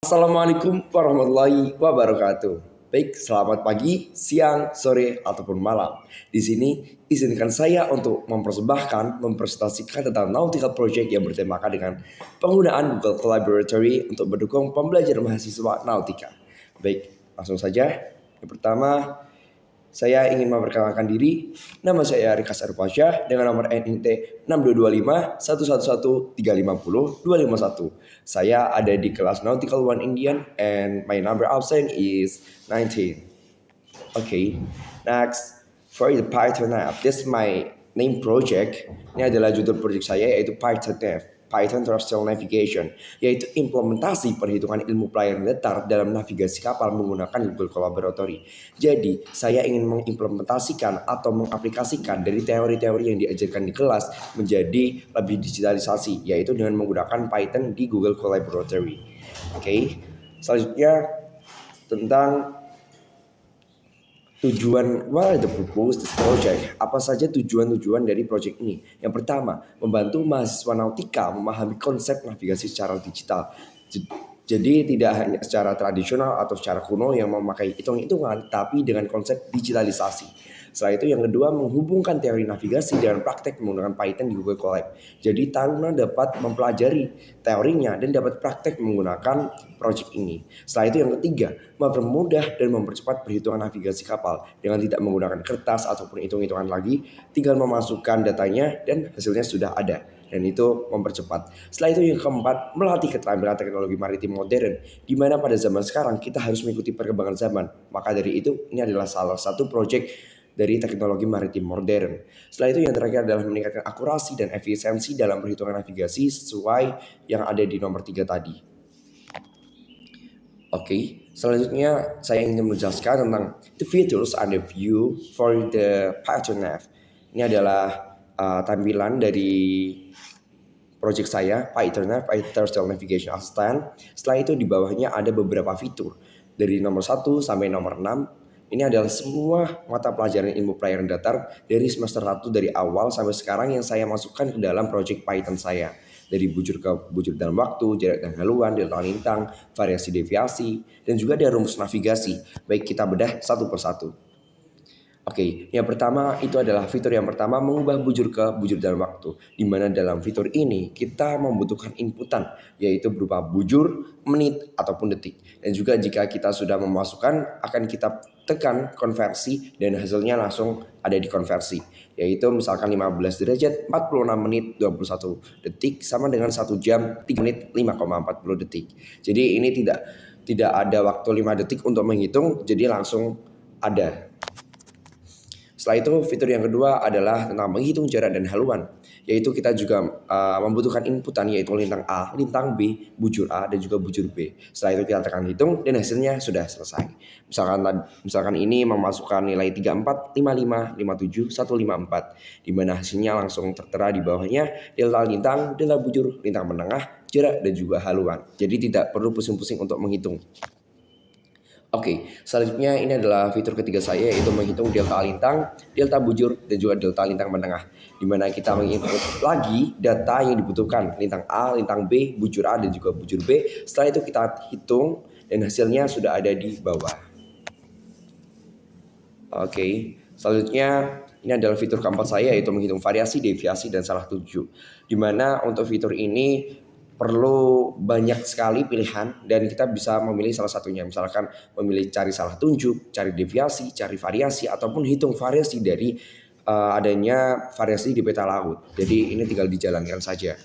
Assalamualaikum warahmatullahi wabarakatuh. Baik, selamat pagi, siang, sore, ataupun malam. Di sini izinkan saya untuk mempresentasikan tentang Nautical Project yang bertemakan dengan penggunaan Google Collaboratory untuk mendukung pembelajaran mahasiswa Nautika. Baik, langsung saja. Yang pertama, saya ingin memperkenalkan diri. Nama saya Rikas Arfasya dengan nomor NIT 6225111350 Saya ada di kelas Nautical One Indian and my number absent is 19. Okay, next for the Python app. This is my name project. Ini adalah judul project saya yaitu Python Nav. Python Terrestrial Navigation, yaitu implementasi perhitungan ilmu pelayaran datar dalam navigasi kapal menggunakan Google Collaboratory. Jadi, saya ingin mengimplementasikan atau mengaplikasikan dari teori-teori yang diajarkan di kelas menjadi lebih digitalisasi, yaitu dengan menggunakan Python di Google Collaboratory. Oke, selanjutnya tentang tujuan, what are the purpose this project? Apa saja tujuan-tujuan dari project ini? Yang pertama, membantu mahasiswa nautika memahami konsep navigasi secara digital. Jadi tidak hanya secara tradisional atau secara kuno yang memakai hitung-hitungan, tapi dengan konsep digitalisasi. Setelah itu yang kedua, menghubungkan teori navigasi dengan praktek menggunakan Python di Google Colab. Jadi taruna dapat mempelajari teorinya dan dapat praktek menggunakan project ini. Setelah itu yang ketiga, mempermudah dan mempercepat perhitungan navigasi kapal dengan tidak menggunakan kertas ataupun hitung-hitungan lagi, tinggal memasukkan datanya dan hasilnya sudah ada. Dan itu mempercepat. Setelah itu yang keempat, melatih keterampilan teknologi maritim modern, di mana pada zaman sekarang kita harus mengikuti perkembangan zaman. Maka dari itu, ini adalah salah satu project dari teknologi maritim modern. Setelah itu yang terakhir adalah meningkatkan akurasi dan efisiensi dalam perhitungan navigasi sesuai yang ada di nomor 3 tadi. Oke, selanjutnya saya ingin menjelaskan tentang the features and the view for the Python Nav. Ini adalah tampilan dari project saya, Python Nav, Python Terrestrial Navigation Assistant. Setelah itu di bawahnya ada beberapa fitur dari nomor 1 sampai nomor 6. Ini adalah semua mata pelajaran ilmu pelayaran datar dari semester 1 dari awal sampai sekarang yang saya masukkan ke dalam project Python saya. Dari bujur ke bujur dalam waktu, jarak dan haluan, delta lintang, variasi deviasi, dan juga ada rumus navigasi. Baik, kita bedah satu persatu. Oke, yang pertama itu adalah fitur yang pertama, mengubah bujur ke bujur dalam waktu. Di mana dalam fitur ini kita membutuhkan inputan, yaitu berupa bujur, menit, ataupun detik. Dan juga jika kita sudah memasukkan, akan kita tekan konversi dan hasilnya langsung ada di konversi. Yaitu misalkan 15 derajat, 46 menit, 21 detik, sama dengan 1 jam, 3 menit, 5,40 detik. Jadi ini tidak ada waktu 5 detik untuk menghitung, jadi langsung ada. Setelah itu fitur yang kedua adalah tentang menghitung jarak dan haluan, yaitu kita juga membutuhkan inputan yaitu lintang A, lintang B, bujur A dan juga bujur B. Setelah itu kita tekan hitung dan hasilnya sudah selesai. Misalkan ini memasukkan nilai 34, 55, 57, 154, di mana hasilnya langsung tertera di bawahnya delta lintang, delta bujur, lintang menengah, jarak dan juga haluan. Jadi tidak perlu pusing-pusing untuk menghitung. Oke, selanjutnya ini adalah fitur ketiga saya yaitu menghitung delta lintang, delta bujur, dan juga delta lintang menengah. Di mana kita menginput lagi data yang dibutuhkan, lintang A, lintang B, bujur A, dan juga bujur B. Setelah itu kita hitung dan hasilnya sudah ada di bawah. Oke, selanjutnya ini adalah fitur keempat saya yaitu menghitung variasi, deviasi, dan salah tuju. Di mana untuk fitur ini perlu banyak sekali pilihan dan kita bisa memilih salah satunya. Misalkan memilih cari salah tunjuk, cari deviasi, cari variasi, ataupun hitung variasi dari adanya variasi di peta laut. Jadi ini tinggal dijalankan saja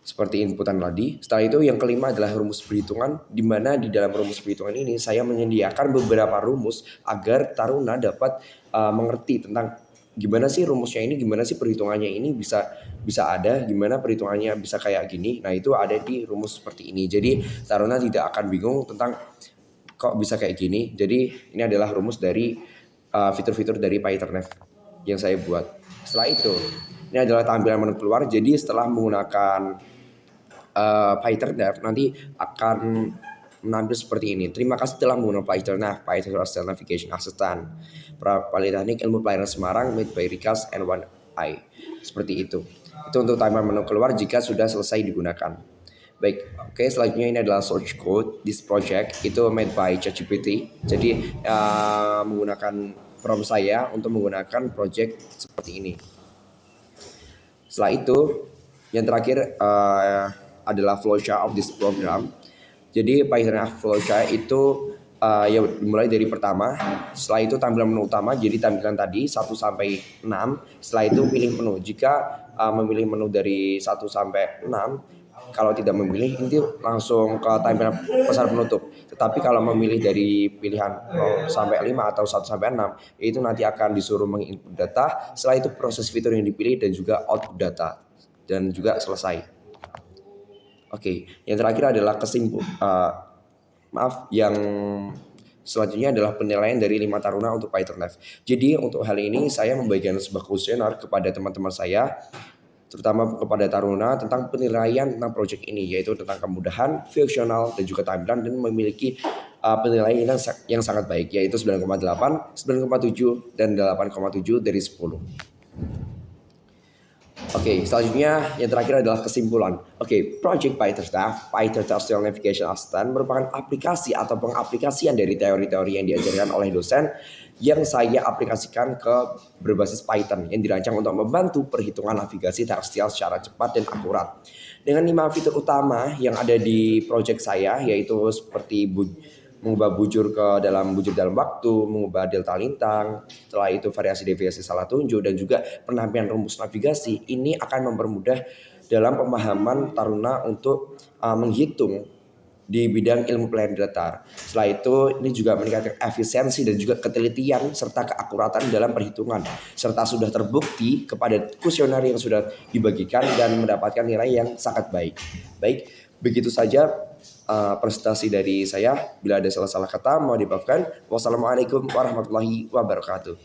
seperti inputan tadi. Setelah itu yang kelima adalah rumus perhitungan, di mana di dalam rumus perhitungan ini saya menyediakan beberapa rumus agar taruna dapat mengerti tentang gimana sih rumusnya ini, gimana sih perhitungannya ini bisa ada, gimana perhitungannya bisa kayak gini. Nah itu ada di rumus seperti ini. Jadi taruna tidak akan bingung tentang kok bisa kayak gini. Jadi ini adalah rumus dari fitur-fitur dari Python Nav yang saya buat. Setelah itu ini adalah tampilan menu keluar. Jadi setelah menggunakan Python Nav nanti akan menampil seperti ini. Terima kasih telah menggunakan Python Nav, Python Terrestrial Navigation Assistant, Politeknik Ilmu Pelayaran Semarang, made by Rikas and One I. Seperti itu. Itu untuk timer menu keluar jika sudah selesai digunakan. Baik, oke, selanjutnya ini adalah source code. This project itu made by ChatGPT. Jadi menggunakan prompt saya untuk menggunakan project seperti ini. Setelah itu, yang terakhir adalah flowchart of this program. Jadi Python flowchart itu ya dimulai dari pertama. Setelah itu tampilan menu utama. Jadi tampilan tadi 1 sampai 6. Setelah itu pilih menu. Jika memilih menu dari 1 sampai 6, kalau tidak memilih nanti langsung ke tampilan pesan penutup. Tetapi kalau memilih dari pilihan 0 sampai 5 atau 1 sampai 6, itu nanti akan disuruh menginput data. Setelah itu proses fitur yang dipilih dan juga output data dan juga selesai. Oke, yang terakhir adalah yang selanjutnya adalah penilaian dari 5 taruna untuk Python Live. Jadi untuk hal ini saya membagikan sebuah kuesioner kepada teman-teman saya, terutama kepada taruna tentang penilaian tentang project ini, yaitu tentang kemudahan, fungsional, dan juga tampilan, dan memiliki penilaian yang sangat baik, yaitu 9,8, 9,7, dan 8,7 dari 10. Oke, selanjutnya yang terakhir adalah kesimpulan. Oke, Project PyTorch Industrial Navigation Assistant merupakan aplikasi atau pengaplikasian dari teori-teori yang diajarkan oleh dosen yang saya aplikasikan ke berbasis Python yang dirancang untuk membantu perhitungan navigasi terestrial secara cepat dan akurat. Dengan 5 fitur utama yang ada di project saya, yaitu seperti mengubah bujur dalam waktu, mengubah delta lintang, setelah itu variasi deviasi salah tunjuk, dan juga penampilan rumus navigasi. Ini akan mempermudah dalam pemahaman taruna untuk menghitung di bidang ilmu pelayaran datar. Setelah itu ini juga meningkatkan efisiensi dan juga ketelitian serta keakuratan dalam perhitungan, serta sudah terbukti kepada kuesioner yang sudah dibagikan dan mendapatkan nilai yang sangat baik. Baik, begitu saja presentasi dari saya. Bila ada salah-salah kata mohon dimaafkan. Wassalamualaikum warahmatullahi wabarakatuh.